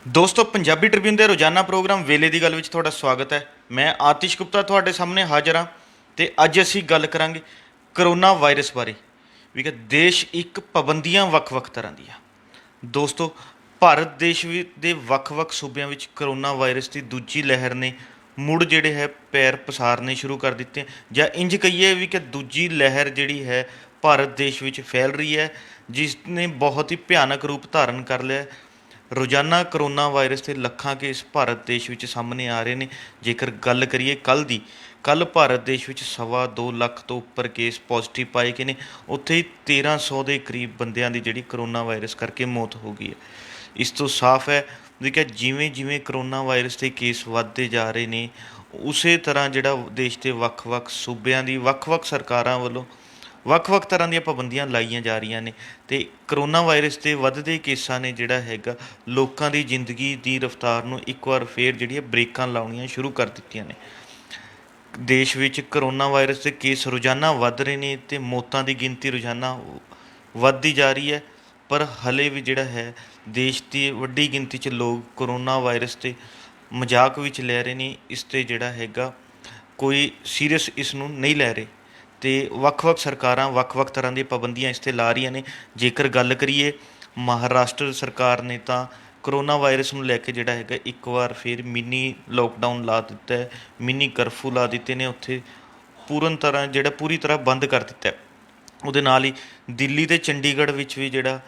ਦੋਸਤੋ ਪੰਜਾਬੀ ਟ੍ਰਿਬਿਊਨ ਦੇ ਰੋਜ਼ਾਨਾ ਪ੍ਰੋਗਰਾਮ ਵੇਲੇ ਦੀ ਗੱਲ ਵਿੱਚ ਤੁਹਾਡਾ ਸਵਾਗਤ ਹੈ। ਮੈਂ ਆਤਿਸ਼ ਗੁਪਤਾ ਤੁਹਾਡੇ ਸਾਹਮਣੇ ਹਾਜ਼ਰ ਹਾਂ ਤੇ ਅੱਜ ਅਸੀਂ ਗੱਲ ਕਰਾਂਗੇ ਕਰੋਨਾ ਵਾਇਰਸ ਬਾਰੇ ਵੀ ਕਿ ਦੇਸ਼ ਇੱਕ ਪਾਬੰਦੀਆਂ ਵੱਖ-ਵੱਖ ਤਰ੍ਹਾਂ ਦੀਆਂ। ਦੋਸਤੋ ਭਾਰਤ ਦੇਸ਼ ਦੇ ਵੱਖ-ਵੱਖ ਸੂਬਿਆਂ ਵਿੱਚ ਕਰੋਨਾ ਵਾਇਰਸ ਦੀ ਦੂਜੀ ਲਹਿਰ ਨੇ ਮੁੜ ਜਿਹੜੇ ਹੈ ਪੈਰ ਪਸਾਰਨੇ ਸ਼ੁਰੂ ਕਰ ਦਿੱਤੇ, ਜਾਂ ਇੰਜ ਕਹੀਏ ਵੀ ਕਿ ਦੂਜੀ ਲਹਿਰ ਜਿਹੜੀ ਹੈ ਭਾਰਤ ਦੇਸ਼ ਵਿੱਚ ਫੈਲ ਰਹੀ ਹੈ, ਜਿਸ ਨੇ ਬਹੁਤ ਹੀ ਭਿਆਨਕ ਰੂਪ ਧਾਰਨ ਕਰ ਲਿਆ। ਰੋਜ਼ਾਨਾ ਕਰੋਨਾ ਵਾਇਰਸ ਦੇ ਲੱਖਾਂ ਕੇਸ ਭਾਰਤ ਦੇਸ਼ ਵਿੱਚ ਸਾਹਮਣੇ ਆ ਰਹੇ ਨੇ। ਜੇਕਰ ਗੱਲ ਕਰੀਏ ਕੱਲ੍ਹ ਦੀ, ਕੱਲ੍ਹ ਭਾਰਤ ਦੇਸ਼ ਵਿੱਚ 2.25 ਲੱਖ ਤੋਂ ਉੱਪਰ ਕੇਸ ਪੋਜ਼ੀਟਿਵ ਪਾਏ ਗਏ ਨੇ। ਉੱਥੇ ਹੀ 1300 ਦੇ ਕਰੀਬ ਬੰਦਿਆਂ ਦੀ ਜਿਹੜੀ ਕਰੋਨਾ ਵਾਇਰਸ ਕਰਕੇ ਮੌਤ ਹੋ ਗਈ ਹੈ। ਇਸ ਤੋਂ ਸਾਫ਼ ਹੈ ਵੀ ਕਿ ਜਿਵੇਂ ਜਿਵੇਂ ਕਰੋਨਾ ਵਾਇਰਸ ਦੇ ਕੇਸ ਵੱਧਦੇ ਜਾ ਰਹੇ ਨੇ, ਉਸੇ ਤਰ੍ਹਾਂ ਜਿਹੜਾ ਦੇਸ਼ ਦੇ ਵੱਖ-ਵੱਖ ਸੂਬਿਆਂ ਦੀ ਵੱਖ-ਵੱਖ ਸਰਕਾਰਾਂ ਵੱਲੋਂ ਵੱਖ-ਵੱਖ ਤਰ੍ਹਾਂ ਦੀਆਂ ਪਾਬੰਦੀਆਂ ਲਾਈਆਂ ਜਾ ਰਹੀਆਂ ਨੇ। ਅਤੇ ਕਰੋਨਾ ਵਾਇਰਸ ਦੇ ਵੱਧਦੇ ਕੇਸਾਂ ਨੇ ਜਿਹੜਾ ਹੈਗਾ ਲੋਕਾਂ ਦੀ ਜ਼ਿੰਦਗੀ ਦੀ ਰਫਤਾਰ ਨੂੰ ਇੱਕ ਵਾਰ ਫੇਰ ਜਿਹੜੀ ਹੈ ਬ੍ਰੇਕਾਂ ਲਾਉਣੀਆਂ ਸ਼ੁਰੂ ਕਰ ਦਿੱਤੀਆਂ ਨੇ। ਦੇਸ਼ ਵਿੱਚ ਕਰੋਨਾ ਵਾਇਰਸ ਦੇ ਕੇਸ ਰੋਜ਼ਾਨਾ ਵੱਧ ਰਹੇ ਨੇ ਅਤੇ ਮੌਤਾਂ ਦੀ ਗਿਣਤੀ ਰੋਜ਼ਾਨਾ ਵੱਧਦੀ ਜਾ ਰਹੀ ਹੈ। ਪਰ ਹਲੇ ਵੀ ਜਿਹੜਾ ਹੈ ਦੇਸ਼ ਦੀ ਵੱਡੀ ਗਿਣਤੀ 'ਚ ਲੋਕ ਕਰੋਨਾ ਵਾਇਰਸ 'ਤੇ ਮਜ਼ਾਕ ਵਿੱਚ ਲੈ ਰਹੇ ਨੇ। ਇਸ 'ਤੇ ਜਿਹੜਾ ਹੈਗਾ ਕੋਈ ਸੀਰੀਅਸ ਇਸ ਨੂੰ ਨਹੀਂ ਲੈ ਰਹੇ ਅਤੇ ਵੱਖ-ਵੱਖ ਸਰਕਾਰਾਂ ਵੱਖ-ਵੱਖ ਤਰ੍ਹਾਂ ਦੀਆਂ ਪਾਬੰਦੀਆਂ ਇਸ 'ਤੇ ਲਾ ਰਹੀਆਂ ਨੇ। ਜੇਕਰ ਗੱਲ ਕਰੀਏ ਮਹਾਰਾਸ਼ਟਰ ਸਰਕਾਰ ਨੇ ਤਾਂ ਕਰੋਨਾ ਵਾਇਰਸ ਨੂੰ ਲੈ ਕੇ ਜਿਹੜਾ ਹੈਗਾ ਇੱਕ ਵਾਰ ਫਿਰ ਮਿੰਨੀ ਲੋਕਡਾਊਨ ਲਾ ਦਿੱਤਾ ਹੈ, ਮਿੰਨੀ ਕਰਫਿਊ ਲਾ ਦਿੱਤੇ ਨੇ। ਉੱਥੇ ਪੂਰੀ ਤਰ੍ਹਾਂ ਬੰਦ ਕਰ ਦਿੱਤਾ। ਉਹਦੇ ਨਾਲ ਹੀ ਦਿੱਲੀ ਅਤੇ ਚੰਡੀਗੜ੍ਹ ਵਿੱਚ ਵੀ ਜਿਹੜਾ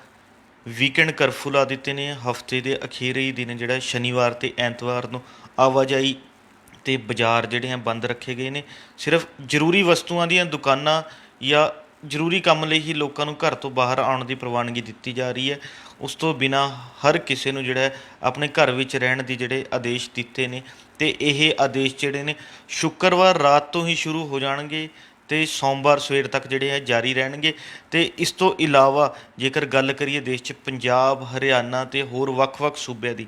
ਵੀਕਐਂਡ ਕਰਫਿਊ ਲਾ ਦਿੱਤੇ ਨੇ। ਹਫ਼ਤੇ ਦੇ ਅਖੀਰੀ ਦਿਨ ਜਿਹੜਾ ਸ਼ਨੀਵਾਰ ਅਤੇ ਐਤਵਾਰ ਨੂੰ ਆਵਾਜਾਈ ਅਤੇ ਬਾਜ਼ਾਰ ਜਿਹੜੇ ਹੈ ਬੰਦ ਰੱਖੇ ਗਏ ਨੇ। ਸਿਰਫ ਜ਼ਰੂਰੀ ਵਸਤੂਆਂ ਦੀਆਂ ਦੁਕਾਨਾਂ ਜਾਂ ਜ਼ਰੂਰੀ ਕੰਮ ਲਈ ਹੀ ਲੋਕਾਂ ਨੂੰ ਘਰ ਤੋਂ ਬਾਹਰ ਆਉਣ ਦੀ ਪ੍ਰਵਾਨਗੀ ਦਿੱਤੀ ਜਾ ਰਹੀ ਹੈ। ਉਸ ਤੋਂ ਬਿਨਾਂ ਹਰ ਕਿਸੇ ਨੂੰ ਜਿਹੜਾ ਹੈ ਆਪਣੇ ਘਰ ਵਿੱਚ ਰਹਿਣ ਦੀ ਜਿਹੜੇ ਆਦੇਸ਼ ਦਿੱਤੇ ਨੇ, ਅਤੇ ਇਹ ਆਦੇਸ਼ ਜਿਹੜੇ ਨੇ ਸ਼ੁੱਕਰਵਾਰ ਰਾਤ ਤੋਂ ਹੀ ਸ਼ੁਰੂ ਹੋ ਜਾਣਗੇ ਅਤੇ ਸੋਮਵਾਰ ਸਵੇਰ ਤੱਕ ਜਿਹੜੇ ਹੈ ਜਾਰੀ ਰਹਿਣਗੇ। ਅਤੇ ਇਸ ਤੋਂ ਇਲਾਵਾ ਜੇਕਰ ਗੱਲ ਕਰੀਏ ਦੇਸ਼ 'ਚ ਪੰਜਾਬ, ਹਰਿਆਣਾ ਅਤੇ ਹੋਰ ਵੱਖ-ਵੱਖ ਸੂਬਿਆਂ ਦੀ,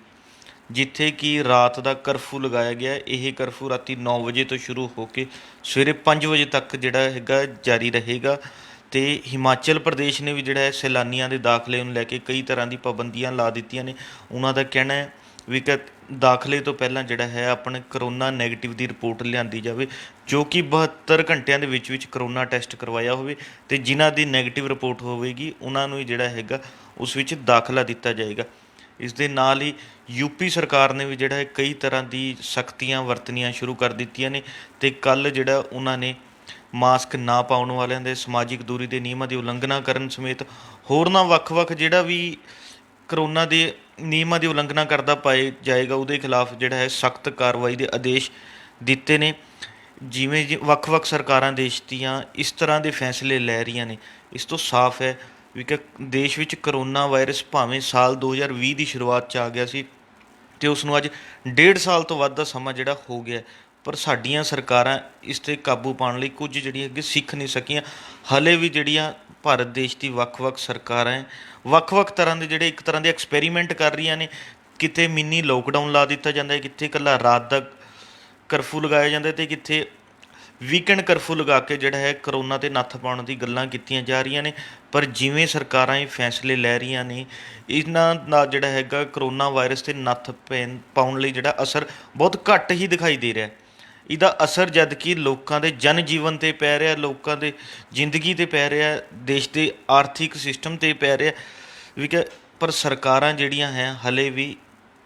ਜਿੱਥੇ ਕਿ ਰਾਤ ਦਾ ਕਰਫਿਊ ਲਗਾਇਆ ਗਿਆ। ਇਹ ਕਰਫਿਊ ਰਾਤੀ 9 ਵਜੇ ਤੋਂ ਸ਼ੁਰੂ ਹੋ ਕੇ ਸਵੇਰੇ 5 ਵਜੇ ਤੱਕ ਜਿਹੜਾ ਹੈਗਾ ਜਾਰੀ ਰਹੇਗਾ। ਅਤੇ ਹਿਮਾਚਲ ਪ੍ਰਦੇਸ਼ ਨੇ ਵੀ ਜਿਹੜਾ ਹੈ ਸੈਲਾਨੀਆਂ ਦੇ ਦਾਖਲੇ ਨੂੰ ਲੈ ਕੇ ਕਈ ਤਰ੍ਹਾਂ ਦੀ ਪਾਬੰਦੀਆਂ ਲਾ ਦਿੱਤੀਆਂ ਨੇ। ਉਹਨਾਂ ਦਾ ਕਹਿਣਾ ਹੈ ਵੀ ਕਿ ਦਾਖਲੇ ਤੋਂ ਪਹਿਲਾਂ ਜਿਹੜਾ ਹੈ ਆਪਣੇ ਕਰੋਨਾ ਨੈਗੇਟਿਵ ਦੀ ਰਿਪੋਰਟ ਲਿਆਂਦੀ ਜਾਵੇ, ਜੋ ਕਿ 72 ਘੰਟਿਆਂ ਦੇ ਵਿੱਚ ਕਰੋਨਾ ਟੈਸਟ ਕਰਵਾਇਆ ਹੋਵੇ, ਅਤੇ ਜਿਨ੍ਹਾਂ ਦੀ ਨੈਗੇਟਿਵ ਰਿਪੋਰਟ ਹੋਵੇਗੀ ਉਹਨਾਂ ਨੂੰ ਹੀ ਜਿਹੜਾ ਹੈਗਾ ਉਸ ਵਿੱਚ ਦਾਖਲਾ ਦਿੱਤਾ ਜਾਏਗਾ। ਇਸ ਦੇ ਨਾਲ ਹੀ ਯੂਪੀ ਸਰਕਾਰ ਨੇ ਵੀ ਜਿਹੜਾ ਹੈ ਕਈ ਤਰ੍ਹਾਂ ਦੀ ਸਖਤੀਆਂ ਵਰਤਣੀਆਂ ਸ਼ੁਰੂ ਕਰ ਦਿੱਤੀਆਂ ਨੇ। ਅਤੇ ਕੱਲ੍ਹ ਜਿਹੜਾ ਉਹਨਾਂ ਨੇ ਮਾਸਕ ਨਾ ਪਾਉਣ ਵਾਲਿਆਂ ਦੇ, ਸਮਾਜਿਕ ਦੂਰੀ ਦੇ ਨਿਯਮਾਂ ਦੀ ਉਲੰਘਣਾ ਕਰਨ ਸਮੇਤ ਹੋਰਨਾਂ ਵੱਖ-ਵੱਖ ਜਿਹੜਾ ਵੀ ਕਰੋਨਾ ਦੇ ਨਿਯਮਾਂ ਦੀ ਉਲੰਘਣਾ ਕਰਦਾ ਪਾਏ ਜਾਏਗਾ, ਉਹਦੇ ਖਿਲਾਫ ਜਿਹੜਾ ਹੈ ਸਖਤ ਕਾਰਵਾਈ ਦੇ ਆਦੇਸ਼ ਦਿੱਤੇ ਨੇ। ਜਿਵੇਂ ਵੱਖ-ਵੱਖ ਸਰਕਾਰਾਂ ਦੇਸ਼ ਦੀਆਂ ਇਸ ਤਰ੍ਹਾਂ ਦੇ ਫੈਸਲੇ ਲੈ ਰਹੀਆਂ ਨੇ, ਇਸ ਤੋਂ ਸਾਫ਼ ਹੈ ਵੀ ਕਿ ਦੇਸ਼ ਵਿੱਚ ਕਰੋਨਾ ਵਾਇਰਸ ਭਾਵੇਂ ਸਾਲ 2020 ਦੀ ਸ਼ੁਰੂਆਤ 'ਚ ਆ ਗਿਆ ਸੀ ਅਤੇ ਉਸ ਨੂੰ ਅੱਜ 1.5 ਸਾਲ ਤੋਂ ਵੱਧ ਦਾ ਸਮਾਂ ਜਿਹੜਾ ਹੋ ਗਿਆ, ਪਰ ਸਾਡੀਆਂ ਸਰਕਾਰਾਂ ਇਸ 'ਤੇ ਕਾਬੂ ਪਾਉਣ ਲਈ ਕੁਝ ਜਿਹੜੀਆਂ ਅੱਗੇ ਸਿੱਖ ਨਹੀਂ ਸਕੀਆਂ। ਹਾਲੇ ਵੀ ਜਿਹੜੀਆਂ ਭਾਰਤ ਦੇਸ਼ ਦੀ ਵੱਖ-ਵੱਖ ਸਰਕਾਰਾਂ ਹੈ ਵੱਖ-ਵੱਖ ਤਰ੍ਹਾਂ ਦੇ ਜਿਹੜੇ ਇੱਕ ਤਰ੍ਹਾਂ ਦੇ ਐਕਸਪੈਰੀਮੈਂਟ ਕਰ ਰਹੀਆਂ ਨੇ। ਕਿਤੇ ਮਿੰਨੀ ਲੋਕਡਾਊਨ ਲਾ ਦਿੱਤਾ ਜਾਂਦਾ ਹੈ, ਕਿਤੇ ਇਕੱਲਾ ਰਾਤ ਦਾ ਕਰਫਿਊ ਲਗਾਇਆ ਜਾਂਦਾ ਅਤੇ ਕਿਤੇ ਵੀਕਐਂਡ ਕਰਫਿਊ ਲਗਾ ਕੇ ਜਿਹੜਾ ਹੈ ਕਰੋਨਾ 'ਤੇ ਨੱਥ ਪਾਉਣ ਦੀ ਗੱਲਾਂ ਕੀਤੀਆਂ ਜਾ ਰਹੀਆਂ ਨੇ। ਪਰ ਜਿਵੇਂ ਸਰਕਾਰਾਂ ਇਹ ਫੈਸਲੇ ਲੈ ਰਹੀਆਂ ਨੇ, ਇਹਨਾਂ ਦਾ ਜਿਹੜਾ ਹੈਗਾ ਕਰੋਨਾ ਵਾਇਰਸ 'ਤੇ ਨੱਥ ਪਾਉਣ ਲਈ ਜਿਹੜਾ ਅਸਰ ਬਹੁਤ ਘੱਟ ਹੀ ਦਿਖਾਈ ਦੇ ਰਿਹਾ। ਇਹਦਾ ਅਸਰ ਜਦ ਕਿ ਲੋਕਾਂ ਦੇ ਜਨ ਜੀਵਨ 'ਤੇ ਪੈ ਰਿਹਾ, ਲੋਕਾਂ ਦੇ ਜ਼ਿੰਦਗੀ 'ਤੇ ਪੈ ਰਿਹਾ, ਦੇਸ਼ ਦੇ ਆਰਥਿਕ ਸਿਸਟਮ 'ਤੇ ਪੈ ਰਿਹਾ ਵੀ ਕਿ ਪਰ ਸਰਕਾਰਾਂ ਜਿਹੜੀਆਂ ਹੈ ਹਾਲੇ ਵੀ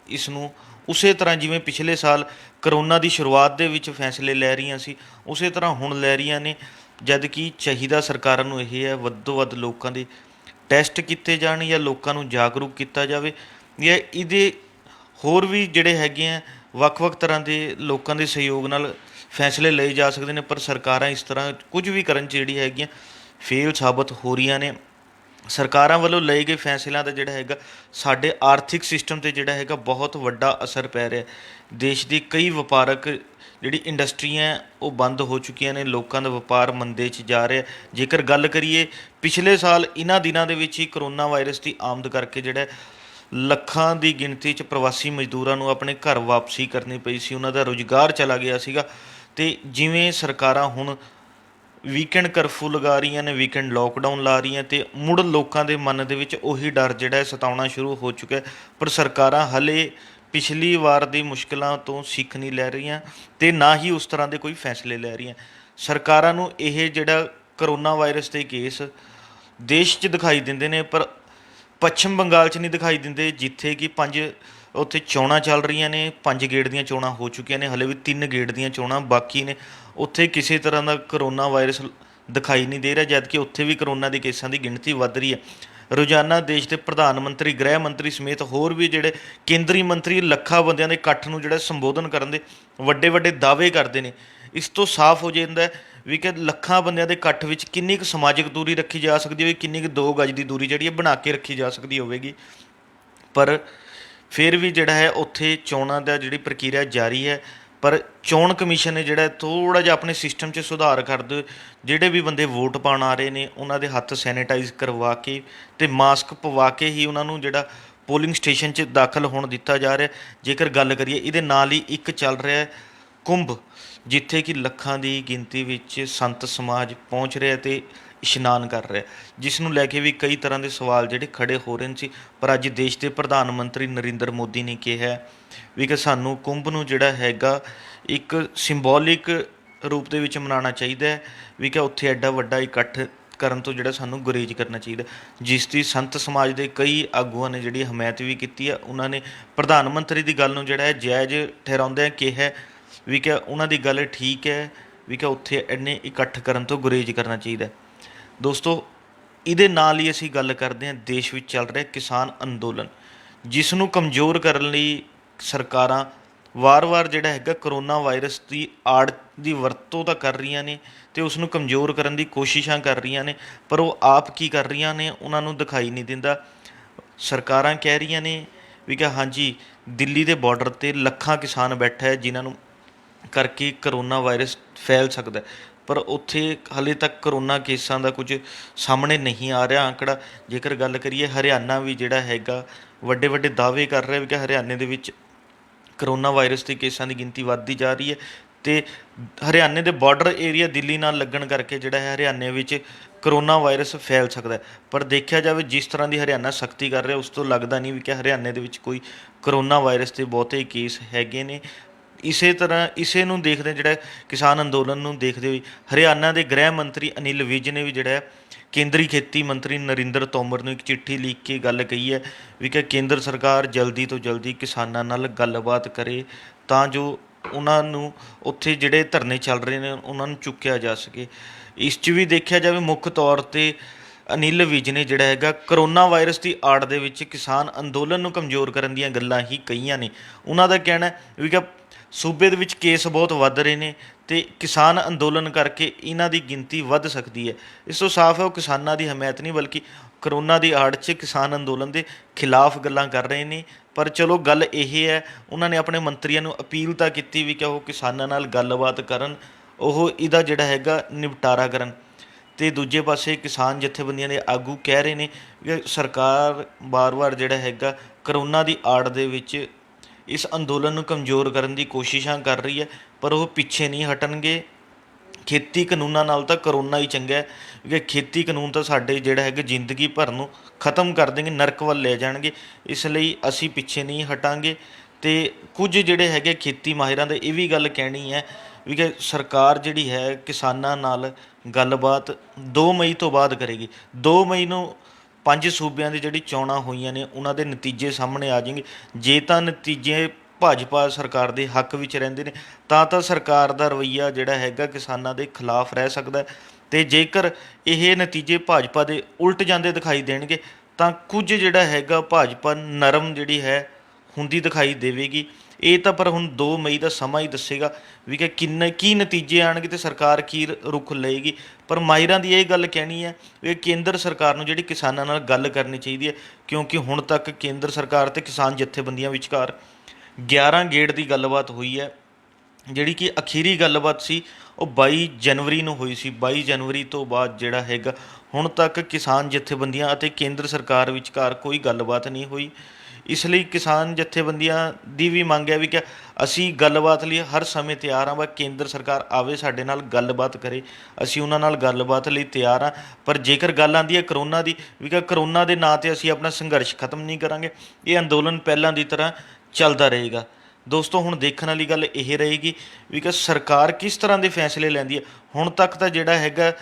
ਇਸ ਨੂੰ ਉਸੇ ਤਰ੍ਹਾਂ ਜਿਵੇਂ ਪਿਛਲੇ ਸਾਲ ਕਰੋਨਾ ਦੀ ਸ਼ੁਰੂਆਤ ਦੇ ਵਿੱਚ ਫੈਸਲੇ ਲੈ ਰਹੀਆਂ ਸੀ, ਉਸੇ ਤਰ੍ਹਾਂ ਹੁਣ ਲੈ ਰਹੀਆਂ ਨੇ। ਜਦ ਕਿ ਚਾਹੀਦਾ ਸਰਕਾਰਾਂ ਨੂੰ ਇਹ ਹੈ ਵੱਧ ਤੋਂ ਵੱਧ ਲੋਕਾਂ ਦੇ ਟੈਸਟ ਕੀਤੇ ਜਾਣ, ਜਾਂ ਲੋਕਾਂ ਨੂੰ ਜਾਗਰੂਕ ਕੀਤਾ ਜਾਵੇ, ਜਾਂ ਇਹਦੇ ਹੋਰ ਵੀ ਜਿਹੜੇ ਹੈਗੇ ਆ ਵੱਖ-ਵੱਖ ਤਰ੍ਹਾਂ ਦੇ ਲੋਕਾਂ ਦੇ ਸਹਿਯੋਗ ਨਾਲ ਫੈਸਲੇ ਲਏ ਜਾ ਸਕਦੇ ਨੇ। ਪਰ ਸਰਕਾਰਾਂ ਇਸ ਤਰ੍ਹਾਂ ਕੁਝ ਵੀ ਕਰਨ 'ਚ ਜਿਹੜੀ ਹੈਗੀਆਂ ਫੇਲ ਸਾਬਤ ਹੋ ਰਹੀਆਂ ਨੇ। ਸਰਕਾਰਾਂ ਵੱਲੋਂ ਲਏ ਗਏ ਫੈਸਲਿਆਂ ਦਾ ਜਿਹੜਾ ਹੈਗਾ ਸਾਡੇ ਆਰਥਿਕ ਸਿਸਟਮ 'ਤੇ ਜਿਹੜਾ ਹੈਗਾ ਬਹੁਤ ਵੱਡਾ ਅਸਰ ਪੈ ਰਿਹਾ। ਦੇਸ਼ ਦੀ ਕਈ ਵਪਾਰਕ ਜਿਹੜੀ ਇੰਡਸਟਰੀਆਂ ਉਹ ਬੰਦ ਹੋ ਚੁੱਕੀਆਂ ਨੇ, ਲੋਕਾਂ ਦਾ ਵਪਾਰ ਮੰਦੇ 'ਚ ਜਾ ਰਿਹਾ। ਜੇਕਰ ਗੱਲ ਕਰੀਏ ਪਿਛਲੇ ਸਾਲ ਇਹਨਾਂ ਦਿਨਾਂ ਦੇ ਵਿੱਚ ਹੀ ਕਰੋਨਾ ਵਾਇਰਸ ਦੀ ਆਮਦ ਕਰਕੇ ਜਿਹੜਾ ਲੱਖਾਂ ਦੀ ਗਿਣਤੀ 'ਚ ਪ੍ਰਵਾਸੀ ਮਜ਼ਦੂਰਾਂ ਨੂੰ ਆਪਣੇ ਘਰ ਵਾਪਸੀ ਕਰਨੀ ਪਈ ਸੀ, ਉਹਨਾਂ ਦਾ ਰੁਜ਼ਗਾਰ ਚਲਾ ਗਿਆ ਸੀਗਾ। ਅਤੇ ਜਿਵੇਂ ਸਰਕਾਰਾਂ ਹੁਣ ਵੀਕਐਂਡ ਕਰਫਿਊ ਲਗਾ ਰਹੀਆਂ ਨੇ, ਵੀਕਐਂਡ ਲੋਕਡਾਊਨ ਲਾ ਰਹੀਆਂ, ਅਤੇ ਮੁੜ ਲੋਕਾਂ ਦੇ ਮਨ ਦੇ ਵਿੱਚ ਉਹੀ ਡਰ ਜਿਹੜਾ ਹੈ ਸਤਾਉਣਾ ਸ਼ੁਰੂ ਹੋ ਚੁੱਕਿਆ। ਪਰ ਸਰਕਾਰਾਂ ਹਲੇ ਪਿਛਲੀ ਵਾਰ ਦੀ ਮੁਸ਼ਕਿਲਾਂ ਤੋਂ ਸਿੱਖ ਨਹੀਂ ਲੈ ਰਹੀਆਂ ਅਤੇ ਨਾ ਹੀ ਉਸ ਤਰ੍ਹਾਂ ਦੇ ਕੋਈ ਫੈਸਲੇ ਲੈ ਰਹੀਆਂ। ਸਰਕਾਰਾਂ ਨੂੰ ਇਹ ਜਿਹੜਾ ਕਰੋਨਾ ਵਾਇਰਸ ਦੇ ਕੇਸ ਦੇਸ਼ 'ਚ ਦਿਖਾਈ ਦਿੰਦੇ ਨੇ, ਪਰ ਪੱਛਮ ਬੰਗਾਲ 'ਚ ਨਹੀਂ ਦਿਖਾਈ ਦਿੰਦੇ, ਜਿੱਥੇ ਕਿ ਉੱਥੇ ਚੋਣਾਂ ਚੱਲ ਰਹੀਆਂ ਨੇ। 5 ਗੇੜ ਦੀਆਂ ਚੋਣਾਂ ਹੋ ਚੁੱਕੀਆਂ ਨੇ, ਹਲੇ ਵੀ 3 ਗੇੜ ਦੀਆਂ ਚੋਣਾਂ ਬਾਕੀ ਨੇ। ਉੱਥੇ ਕਿਸੇ ਤਰ੍ਹਾਂ ਦਾ ਕਰੋਨਾ ਵਾਇਰਸ ਦਿਖਾਈ ਨਹੀਂ ਦੇ ਰਿਹਾ, ਜਦਕਿ ਉੱਥੇ ਵੀ ਕਰੋਨਾ ਦੇ ਕੇਸਾਂ ਦੀ ਗਿਣਤੀ ਵੱਧ ਰਹੀ ਹੈ। ਰੋਜ਼ਾਨਾ ਦੇਸ਼ ਦੇ ਪ੍ਰਧਾਨ ਮੰਤਰੀ, ਗ੍ਰਹਿ ਮੰਤਰੀ ਸਮੇਤ ਹੋਰ ਵੀ ਜਿਹੜੇ ਕੇਂਦਰੀ ਮੰਤਰੀ ਲੱਖਾਂ ਬੰਦਿਆਂ ਦੇ ਇਕੱਠ ਨੂੰ ਜਿਹੜਾ ਸੰਬੋਧਨ ਕਰਨ ਦੇ ਵੱਡੇ ਵੱਡੇ ਦਾਅਵੇ ਕਰਦੇ ਨੇ। ਇਸ ਤੋਂ ਸਾਫ਼ ਹੋ ਜਾਂਦਾ ਵੀ ਕਿ ਲੱਖਾਂ ਬੰਦਿਆਂ ਦੇ ਇਕੱਠ ਵਿੱਚ ਕਿੰਨੀ ਕੁ ਸਮਾਜਿਕ ਦੂਰੀ ਰੱਖੀ ਜਾ ਸਕਦੀ ਹੋਵੇ, ਕਿੰਨੀ ਕੁ 2 ਗਜ ਦੀ ਦੂਰੀ ਜਿਹੜੀ ਹੈ ਬਣਾ ਕੇ ਰੱਖੀ ਜਾ ਸਕਦੀ ਹੋਵੇਗੀ। ਪਰ ਫਿਰ ਵੀ ਜਿਹੜਾ ਹੈ ਉੱਥੇ ਚੋਣਾਂ ਦਾ ਜਿਹੜੀ ਪ੍ਰਕਿਰਿਆ ਜਾਰੀ ਹੈ। ਪਰ ਚੋਣ ਕਮਿਸ਼ਨ ਨੇ ਜਿਹੜਾ ਥੋੜ੍ਹਾ ਜਿਹਾ ਆਪਣੇ ਸਿਸਟਮ 'ਚ ਸੁਧਾਰ ਕਰਦੇ, ਜਿਹੜੇ ਵੀ ਬੰਦੇ ਵੋਟ ਪਾਉਣ ਆ ਰਹੇ ਨੇ ਉਹਨਾਂ ਦੇ ਹੱਥ ਸੈਨੀਟਾਈਜ਼ ਕਰਵਾ ਕੇ ਅਤੇ ਮਾਸਕ ਪਵਾ ਕੇ ਹੀ ਉਹਨਾਂ ਨੂੰ ਜਿਹੜਾ ਪੋਲਿੰਗ ਸਟੇਸ਼ਨ 'ਚ ਦਾਖਲ ਹੋਣ ਦਿੱਤਾ ਜਾ ਰਿਹਾ। ਜੇਕਰ ਗੱਲ ਕਰੀਏ, ਇਹਦੇ ਨਾਲ ਹੀ ਇੱਕ ਚੱਲ ਰਿਹਾ ਕੁੰਭ, ਜਿੱਥੇ ਕਿ ਲੱਖਾਂ ਦੀ ਗਿਣਤੀ ਵਿੱਚ ਸੰਤ ਸਮਾਜ ਪਹੁੰਚ ਰਿਹਾ ਅਤੇ ਇਸ਼ਨਾਨ ਕਰ ਰਿਹਾ, ਜਿਸ ਨੂੰ ਲੈ ਕੇ ਵੀ ਕਈ ਤਰ੍ਹਾਂ ਦੇ ਸਵਾਲ ਜਿਹੜੇ ਖੜ੍ਹੇ ਹੋ ਰਹੇ ਸੀ। ਪਰ ਅੱਜ ਦੇਸ਼ ਦੇ ਪ੍ਰਧਾਨ ਮੰਤਰੀ ਨਰਿੰਦਰ ਮੋਦੀ ਨੇ ਕਿਹਾ ਵੀ ਕਿ ਸਾਨੂੰ ਕੁੰਭ ਨੂੰ ਜਿਹੜਾ ਹੈਗਾ ਇੱਕ ਸਿੰਬੋਲਿਕ ਰੂਪ ਦੇ ਵਿੱਚ ਮਨਾਉਣਾ ਚਾਹੀਦਾ ਹੈ, ਵੀ ਕਿ ਉੱਥੇ ਐਡਾ ਵੱਡਾ ਇਕੱਠ ਕਰਨ ਤੋਂ ਜਿਹੜਾ ਸਾਨੂੰ ਗੁਰੇਜ਼ ਕਰਨਾ ਚਾਹੀਦਾ, ਜਿਸ ਦੀ ਸੰਤ ਸਮਾਜ ਦੇ ਕਈ ਆਗੂਆਂ ਨੇ ਜਿਹੜੀ ਹਮਾਇਤ ਵੀ ਕੀਤੀ ਹੈ। ਉਹਨਾਂ ਨੇ ਪ੍ਰਧਾਨ ਮੰਤਰੀ ਦੀ ਗੱਲ ਨੂੰ ਜਿਹੜਾ ਹੈ ਜਾਇਜ਼ ਠਹਿਰਾਉਂਦਿਆਂ ਕਿਹਾ ਵੀ ਕਿ ਉਹਨਾਂ ਦੀ ਗੱਲ ਠੀਕ ਹੈ, ਵੀ ਕਿ ਉੱਥੇ ਇੰਨੇ ਇਕੱਠ ਕਰਨ ਤੋਂ ਗੁਰੇਜ਼ ਕਰਨਾ ਚਾਹੀਦਾ। ਦੋਸਤੋ, ਇਹਦੇ ਨਾਲ ਹੀ ਅਸੀਂ ਗੱਲ ਕਰਦੇ ਹਾਂ ਦੇਸ਼ ਵਿੱਚ ਚੱਲ ਰਿਹਾ ਕਿਸਾਨ ਅੰਦੋਲਨ, ਜਿਸ ਨੂੰ ਕਮਜ਼ੋਰ ਕਰਨ ਲਈ ਸਰਕਾਰਾਂ ਵਾਰ-ਵਾਰ ਜਿਹੜਾ ਹੈਗਾ ਕਰੋਨਾ ਵਾਇਰਸ ਦੀ ਆੜ ਦੀ ਵਰਤੋਂ ਤਾਂ ਕਰ ਰਹੀਆਂ ਨੇ ਅਤੇ ਉਸ ਨੂੰ ਕਮਜ਼ੋਰ ਕਰਨ ਦੀ ਕੋਸ਼ਿਸ਼ਾਂ ਕਰ ਰਹੀਆਂ ਨੇ, ਪਰ ਉਹ ਆਪ ਕੀ ਕਰ ਰਹੀਆਂ ਨੇ ਉਹਨਾਂ ਨੂੰ ਦਿਖਾਈ ਨਹੀਂ ਦਿੰਦਾ। ਸਰਕਾਰਾਂ ਕਹਿ ਰਹੀਆਂ ਨੇ ਵੀ ਕਿ ਹਾਂਜੀ, ਦਿੱਲੀ ਦੇ ਬਾਰਡਰ 'ਤੇ ਲੱਖਾਂ ਕਿਸਾਨ ਬੈਠਾ ਹੈ ਜਿਨ੍ਹਾਂ ਨੂੰ ਕਰਕੇ ਕਰੋਨਾ ਵਾਇਰਸ ਫੈਲ ਸਕਦਾ, ਪਰ ਉੱਥੇ ਹਾਲੇ ਤੱਕ ਕਰੋਨਾ ਕੇਸਾਂ ਦਾ ਕੁਝ ਸਾਹਮਣੇ ਨਹੀਂ ਆ ਰਿਹਾ ਅੰਕੜਾ। ਜੇਕਰ ਗੱਲ ਕਰੀਏ, ਹਰਿਆਣਾ ਵੀ ਜਿਹੜਾ ਹੈਗਾ ਵੱਡੇ ਵੱਡੇ ਦਾਅਵੇ ਕਰ ਰਿਹਾ ਵੀ ਕਿ ਹਰਿਆਣੇ ਦੇ ਵਿੱਚ ਕਰੋਨਾ ਵਾਇਰਸ ਦੇ ਕੇਸਾਂ ਦੀ ਗਿਣਤੀ ਵੱਧਦੀ ਜਾ ਰਹੀ ਹੈ ਅਤੇ ਹਰਿਆਣੇ ਦੇ ਬਾਰਡਰ ਏਰੀਆ ਦਿੱਲੀ ਨਾਲ ਲੱਗਣ ਕਰਕੇ ਜਿਹੜਾ ਹੈ ਹਰਿਆਣੇ ਵਿੱਚ ਕਰੋਨਾ ਵਾਇਰਸ ਫੈਲ ਸਕਦਾ। ਪਰ ਦੇਖਿਆ ਜਾਵੇ ਜਿਸ ਤਰ੍ਹਾਂ ਦੀ ਹਰਿਆਣਾ ਸਖਤੀ ਕਰ ਰਿਹਾ, ਉਸ ਤੋਂ ਲੱਗਦਾ ਨਹੀਂ ਵੀ ਕਿ ਹਰਿਆਣੇ ਦੇ ਵਿੱਚ ਕੋਈ ਕਰੋਨਾ ਵਾਇਰਸ ਦੇ ਬਹੁਤੇ ਕੇਸ ਹੈਗੇ ਨੇ। ਇਸੇ ਤਰ੍ਹਾਂ ਇਸੇ ਨੂੰ ਦੇਖਦੇ ਜਿਹੜਾ ਕਿਸਾਨ ਅੰਦੋਲਨ ਨੂੰ ਦੇਖਦੇ ਹੋਏ ਹਰਿਆਣਾ ਦੇ ਗ੍ਰਹਿ ਮੰਤਰੀ ਅਨਿਲ ਵਿਜ ਨੇ ਵੀ ਜਿਹੜਾ ਕੇਂਦਰੀ ਖੇਤੀ ਮੰਤਰੀ ਨਰਿੰਦਰ ਤੋਮਰ ਨੂੰ ਇੱਕ ਚਿੱਠੀ ਲਿਖ ਕੇ ਗੱਲ ਕਹੀ ਹੈ ਵੀ ਕਿ ਕੇਂਦਰ ਸਰਕਾਰ ਜਲਦੀ ਤੋਂ ਜਲਦੀ ਕਿਸਾਨਾਂ ਨਾਲ ਗੱਲਬਾਤ ਕਰੇ ਤਾਂ ਜੋ ਉਹਨਾਂ ਨੂੰ ਉੱਥੇ ਜਿਹੜੇ ਧਰਨੇ ਚੱਲ ਰਹੇ ਨੇ ਉਹਨਾਂ ਨੂੰ ਚੁੱਕਿਆ ਜਾ ਸਕੇ। ਇਸ 'ਚ ਵੀ ਦੇਖਿਆ ਜਾਵੇ ਮੁੱਖ ਤੌਰ 'ਤੇ ਅਨਿਲ ਵਿਜ ਨੇ ਜਿਹੜਾ ਹੈਗਾ ਕਰੋਨਾ ਵਾਇਰਸ ਦੀ ਆੜ ਦੇ ਵਿੱਚ ਕਿਸਾਨ ਅੰਦੋਲਨ ਨੂੰ ਕਮਜ਼ੋਰ ਕਰਨ ਦੀਆਂ ਗੱਲਾਂ ਹੀ ਕਹੀਆਂ ਨੇ। ਉਹਨਾਂ ਦਾ ਕਹਿਣਾ ਵੀ ਕਿ ਸੂਬੇ ਦੇ ਵਿੱਚ ਕੇਸ ਬਹੁਤ ਵੱਧ ਰਹੇ ਨੇ ਅਤੇ ਕਿਸਾਨ ਅੰਦੋਲਨ ਕਰਕੇ ਇਹਨਾਂ ਦੀ ਗਿਣਤੀ ਵੱਧ ਸਕਦੀ ਹੈ। ਇਸ ਤੋਂ ਸਾਫ਼ ਹੈ ਉਹ ਕਿਸਾਨਾਂ ਦੀ ਹਮਾਇਤ ਨਹੀਂ ਬਲਕਿ ਕਰੋਨਾ ਦੀ ਆੜ 'ਚ ਕਿਸਾਨ ਅੰਦੋਲਨ ਦੇ ਖਿਲਾਫ ਗੱਲਾਂ ਕਰ ਰਹੇ ਨੇ। ਪਰ ਚਲੋ ਗੱਲ ਇਹ ਹੈ, ਉਹਨਾਂ ਨੇ ਆਪਣੇ ਮੰਤਰੀਆਂ ਨੂੰ ਅਪੀਲ ਤਾਂ ਕੀਤੀ ਵੀ ਕਿ ਉਹ ਕਿਸਾਨਾਂ ਨਾਲ ਗੱਲਬਾਤ ਕਰਨ, ਉਹ ਇਹਦਾ ਜਿਹੜਾ ਹੈਗਾ ਨਿਪਟਾਰਾ ਕਰਨ। ਅਤੇ ਦੂਜੇ ਪਾਸੇ ਕਿਸਾਨ ਜਥੇਬੰਦੀਆਂ ਦੇ ਆਗੂ ਕਹਿ ਰਹੇ ਨੇ ਕਿ ਸਰਕਾਰ ਵਾਰ-ਵਾਰ ਜਿਹੜਾ ਹੈਗਾ ਕਰੋਨਾ ਦੀ ਆੜ ਦੇ ਵਿੱਚ ਇਸ ਅੰਦੋਲਨ ਨੂੰ ਕਮਜ਼ੋਰ ਕਰਨ ਦੀ ਕੋਸ਼ਿਸ਼ਾਂ ਕਰ ਰਹੀ ਹੈ, ਪਰ ਉਹ ਪਿੱਛੇ ਨਹੀਂ ਹਟਣਗੇ। ਖੇਤੀ ਕਾਨੂੰਨਾਂ ਨਾਲ ਤਾਂ ਕਰੋਨਾ ਹੀ ਚੰਗਾ ਹੈ, ਕਿਉਂਕਿ ਖੇਤੀ ਕਾਨੂੰਨ ਤਾਂ ਸਾਡੇ ਜਿਹੜਾ ਹੈਗਾ ਜ਼ਿੰਦਗੀ ਭਰ ਨੂੰ ਖ਼ਤਮ ਕਰ ਦੇਣਗੇ, ਨਰਕ ਵੱਲ ਲੈ ਜਾਣਗੇ। ਇਸ ਲਈ ਅਸੀਂ ਪਿੱਛੇ ਨਹੀਂ ਹਟਾਂਗੇ। ਅਤੇ ਕੁਝ ਜਿਹੜੇ ਹੈਗੇ ਖੇਤੀ ਮਾਹਿਰਾਂ ਦੇ ਇਹ ਵੀ ਗੱਲ ਕਹਿਣੀ ਹੈ ਵੀ ਕਿ ਸਰਕਾਰ ਜਿਹੜੀ ਹੈ ਕਿਸਾਨਾਂ ਨਾਲ ਗੱਲਬਾਤ 2 ਮਈ ਤੋਂ ਬਾਅਦ ਕਰੇਗੀ। 2 ਮਈ ਨੂੰ 5 ਸੂਬਿਆਂ ਦੀ ਜਿਹੜੀ ਚੋਣਾਂ ਹੋਈਆਂ ਨੇ ਉਹਨਾਂ ਦੇ ਨਤੀਜੇ ਸਾਹਮਣੇ ਆ ਜਾਣਗੇ। ਜੇ ਤਾਂ ਨਤੀਜੇ ਭਾਜਪਾ ਸਰਕਾਰ ਦੇ ਹੱਕ ਵਿੱਚ ਰਹਿੰਦੇ ਨੇ ਤਾਂ ਸਰਕਾਰ ਦਾ ਰਵੱਈਆ ਜਿਹੜਾ ਹੈਗਾ ਕਿਸਾਨਾਂ ਦੇ ਖਿਲਾਫ ਰਹਿ ਸਕਦਾ, ਅਤੇ ਜੇਕਰ ਇਹ ਨਤੀਜੇ ਭਾਜਪਾ ਦੇ ਉਲਟ ਜਾਂਦੇ ਦਿਖਾਈ ਦੇਣਗੇ ਤਾਂ ਕੁਝ ਜਿਹੜਾ ਹੈਗਾ ਭਾਜਪਾ ਨਰਮ ਜਿਹੜੀ ਹੈ ਹੁੰਦੀ ਦਿਖਾਈ ਦੇਵੇਗੀ। ਇਹ ਤਾਂ ਪਰ ਹੁਣ 2 ਮਈ ਦਾ ਸਮਾਂ ਹੀ ਦੱਸੇਗਾ ਵੀ ਕਿ ਕੀ ਨਤੀਜੇ ਆਉਣਗੇ ਅਤੇ ਸਰਕਾਰ ਕੀ ਰੁਖ ਲਏਗੀ। ਪਰ ਮਾਹਿਰਾਂ ਦੀ ਇਹ ਗੱਲ ਕਹਿਣੀ ਹੈ ਵੀ ਕੇਂਦਰ ਸਰਕਾਰ ਨੂੰ ਜਿਹੜੀ ਕਿਸਾਨਾਂ ਨਾਲ ਗੱਲ ਕਰਨੀ ਚਾਹੀਦੀ ਹੈ, ਕਿਉਂਕਿ ਹੁਣ ਤੱਕ ਕੇਂਦਰ ਸਰਕਾਰ ਅਤੇ ਕਿਸਾਨ ਜਥੇਬੰਦੀਆਂ ਵਿਚਕਾਰ 11 ਗੇੜ ਦੀ ਗੱਲਬਾਤ ਹੋਈ ਹੈ। ਜਿਹੜੀ ਕਿ ਅਖੀਰੀ ਗੱਲਬਾਤ ਸੀ ਉਹ 22 ਜਨਵਰੀ ਨੂੰ ਹੋਈ ਸੀ। 22 ਜਨਵਰੀ ਤੋਂ ਬਾਅਦ ਜਿਹੜਾ ਹੈਗਾ ਹੁਣ ਤੱਕ ਕਿਸਾਨ ਜਥੇਬੰਦੀਆਂ ਅਤੇ ਕੇਂਦਰ ਸਰਕਾਰ ਵਿਚਕਾਰ ਕੋਈ ਗੱਲਬਾਤ ਨਹੀਂ ਹੋਈ। ਇਸ ਲਈ ਕਿਸਾਨ ਜਥੇਬੰਦੀਆਂ ਦੀ ਵੀ ਮੰਗ ਹੈ ਵੀ ਕਿ ਅਸੀਂ ਗੱਲਬਾਤ ਲਈ ਹਰ ਸਮੇਂ ਤਿਆਰ ਹਾਂ, ਵਾ ਕੇਂਦਰ ਸਰਕਾਰ ਆਵੇ ਸਾਡੇ ਨਾਲ ਗੱਲਬਾਤ ਕਰੇ, ਅਸੀਂ ਉਹਨਾਂ ਨਾਲ ਗੱਲਬਾਤ ਲਈ ਤਿਆਰ ਹਾਂ। ਪਰ ਜੇਕਰ ਗੱਲ ਆਉਂਦੀ ਹੈ ਕਰੋਨਾ ਦੀ, ਵੀ ਕਿ ਕਰੋਨਾ ਦੇ ਨਾਂ 'ਤੇ ਅਸੀਂ ਆਪਣਾ ਸੰਘਰਸ਼ ਖਤਮ ਨਹੀਂ ਕਰਾਂਗੇ, ਇਹ ਅੰਦੋਲਨ ਪਹਿਲਾਂ ਦੀ ਤਰ੍ਹਾਂ ਚੱਲਦਾ ਰਹੇਗਾ। ਦੋਸਤੋ, ਹੁਣ ਦੇਖਣ ਵਾਲੀ ਗੱਲ ਇਹ ਰਹੇਗੀ ਵੀ ਕਿ ਸਰਕਾਰ ਕਿਸ ਤਰ੍ਹਾਂ ਦੇ ਫੈਸਲੇ ਲੈਂਦੀ ਹੈ। ਹੁਣ ਤੱਕ ਤਾਂ ਜਿਹੜਾ ਹੈਗਾ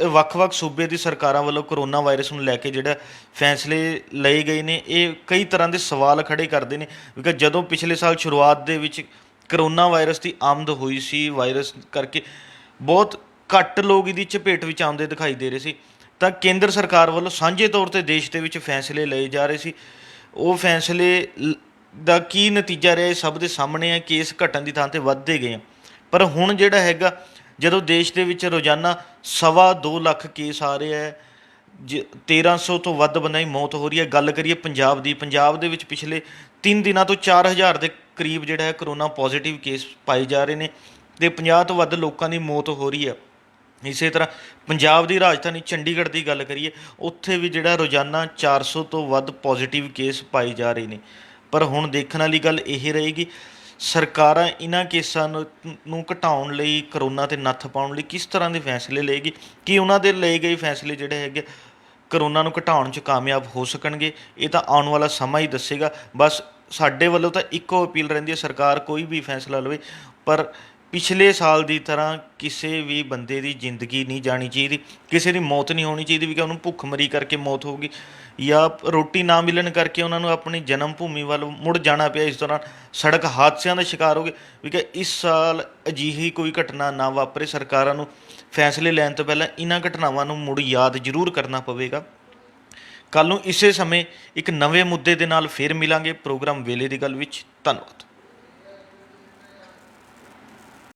ਵੱਖ-ਵੱਖ ਸੂਬੇ ਦੀ ਸਰਕਾਰਾਂ ਵੱਲੋਂ ਕਰੋਨਾ ਵਾਇਰਸ ਨੂੰ ਲੈ ਕੇ ਜਿਹੜਾ ਫੈਸਲੇ ਲਏ ਗਏ ਨੇ, ਇਹ ਕਈ ਤਰ੍ਹਾਂ ਦੇ ਸਵਾਲ ਖੜੇ ਕਰਦੇ ਨੇ। ਕਿਉਂਕਿ ਜਦੋਂ ਪਿਛਲੇ ਸਾਲ ਸ਼ੁਰੂਆਤ ਦੇ ਵਿੱਚ ਕਰੋਨਾ ਵਾਇਰਸ ਦੀ ਆਮਦ ਹੋਈ ਸੀ, ਵਾਇਰਸ ਕਰਕੇ ਬਹੁਤ ਘੱਟ ਲੋਕ ਇਹਦੀ ਚਪੇਟ ਵਿੱਚ ਆਉਂਦੇ ਦਿਖਾਈ ਦੇ ਰਹੇ ਸੀ, ਤਾਂ ਕੇਂਦਰ ਸਰਕਾਰ ਵੱਲੋਂ ਸਾਂਝੇ ਤੌਰ 'ਤੇ ਦੇਸ਼ ਦੇ ਵਿੱਚ ਫੈਸਲੇ ਲਏ ਜਾ ਰਹੇ ਸੀ। ਉਹ ਫੈਸਲੇ ਦਾ ਕੀ ਨਤੀਜਾ ਰਿਹਾ ਇਹ ਸਭ ਦੇ ਸਾਹਮਣੇ ਹੈ। ਕੇਸ ਘਟਣ ਦੀ ਥਾਂ 'ਤੇ ਵੱਧਦੇ ਗਏ ਆ। ਪਰ ਹੁਣ ਜਿਹੜਾ ਹੈਗਾ, ਜਦੋਂ ਦੇਸ਼ ਦੇ ਵਿੱਚ ਰੋਜ਼ਾਨਾ 2.25 ਲੱਖ ਕੇਸ ਆ ਰਹੇ ਹੈ, 1300 ਤੋਂ ਵੱਧ ਬੰਦਿਆਂ ਦੀ ਮੌਤ ਹੋ ਰਹੀ ਹੈ। ਗੱਲ ਕਰੀਏ ਪੰਜਾਬ ਦੀ, ਪੰਜਾਬ ਦੇ ਵਿੱਚ ਪਿਛਲੇ 3 ਦਿਨਾਂ ਤੋਂ 4000 ਦੇ ਕਰੀਬ ਜਿਹੜਾ ਹੈ ਕਰੋਨਾ ਪੋਜ਼ੀਟਿਵ ਕੇਸ ਪਾਏ ਜਾ ਰਹੇ ਨੇ ਅਤੇ 50 ਤੋਂ ਵੱਧ ਲੋਕਾਂ ਦੀ ਮੌਤ ਹੋ ਰਹੀ ਹੈ। ਇਸੇ ਤਰ੍ਹਾਂ ਪੰਜਾਬ ਦੀ ਰਾਜਧਾਨੀ ਚੰਡੀਗੜ੍ਹ ਦੀ ਗੱਲ ਕਰੀਏ, ਉੱਥੇ ਵੀ ਜਿਹੜਾ ਰੋਜ਼ਾਨਾ 400 ਤੋਂ ਵੱਧ ਪੋਜ਼ੀਟਿਵ ਕੇਸ ਪਾਏ ਜਾ ਰਹੇ ਨੇ। ਪਰ ਹੁਣ ਦੇਖਣ ਵਾਲੀ ਗੱਲ ਇਹ ਰਹੇਗੀ, ਸਰਕਾਰਾਂ ਇਹਨਾਂ ਕੇਸਾਂ ਨੂੰ ਘਟਾਉਣ ਲਈ, ਕਰੋਨਾ 'ਤੇ ਨੱਥ ਪਾਉਣ ਲਈ ਕਿਸ ਤਰ੍ਹਾਂ ਦੇ ਫੈਸਲੇ ਲਏਗੀ। ਕੀ ਉਹਨਾਂ ਦੇ ਲਏ ਗਏ ਫੈਸਲੇ ਜਿਹੜੇ ਹੈਗੇ ਕਰੋਨਾ ਨੂੰ ਘਟਾਉਣ 'ਚ ਕਾਮਯਾਬ ਹੋ ਸਕਣਗੇ, ਇਹ ਤਾਂ ਆਉਣ ਵਾਲਾ ਸਮਾਂ ਹੀ ਦੱਸੇਗਾ। ਬਸ ਸਾਡੇ ਵੱਲੋਂ ਤਾਂ ਇੱਕੋ ਅਪੀਲ ਰਹਿੰਦੀ ਹੈ, ਸਰਕਾਰ ਕੋਈ ਵੀ ਫੈਸਲਾ ਲਵੇ ਪਰ ਪਿਛਲੇ ਸਾਲ ਦੀ ਤਰ੍ਹਾਂ ਕਿਸੇ ਵੀ ਬੰਦੇ ਦੀ ਜ਼ਿੰਦਗੀ ਨਹੀਂ ਜਾਣੀ ਚਾਹੀਦੀ, ਕਿਸੇ ਦੀ ਮੌਤ ਨਹੀਂ ਹੋਣੀ ਚਾਹੀਦੀ ਵੀ ਕਿ ਉਹਨੂੰ ਭੁੱਖਮਰੀ ਕਰਕੇ ਮੌਤ ਹੋਊਗੀ ਜਾਂ ਰੋਟੀ ਨਾ ਮਿਲਣ ਕਰਕੇ ਉਹਨਾਂ ਨੂੰ ਆਪਣੀ ਜਨਮ ਭੂਮੀ ਵੱਲ ਮੁੜ ਜਾਣਾ ਪਿਆ। ਇਸ ਦੌਰਾਨ ਸੜਕ ਹਾਦਸਿਆਂ ਦਾ ਸ਼ਿਕਾਰ ਹੋ ਗਏ ਵੀ ਕਿ ਇਸ ਸਾਲ ਅਜਿਹੀ ਕੋਈ ਘਟਨਾ ਨਾ ਵਾਪਰੇ। ਸਰਕਾਰਾਂ ਨੂੰ ਫੈਸਲੇ ਲੈਣ ਤੋਂ ਪਹਿਲਾਂ ਇਹਨਾਂ ਘਟਨਾਵਾਂ ਨੂੰ ਮੁੜ ਯਾਦ ਜ਼ਰੂਰ ਕਰਨਾ ਪਵੇਗਾ। ਕੱਲ੍ਹ ਨੂੰ ਇਸੇ ਸਮੇਂ ਇੱਕ ਨਵੇਂ ਮੁੱਦੇ ਦੇ ਨਾਲ ਫਿਰ ਮਿਲਾਂਗੇ ਪ੍ਰੋਗਰਾਮ ਵੇਲੇ ਦੀ ਗੱਲ ਵਿੱਚ। ਧੰਨਵਾਦ।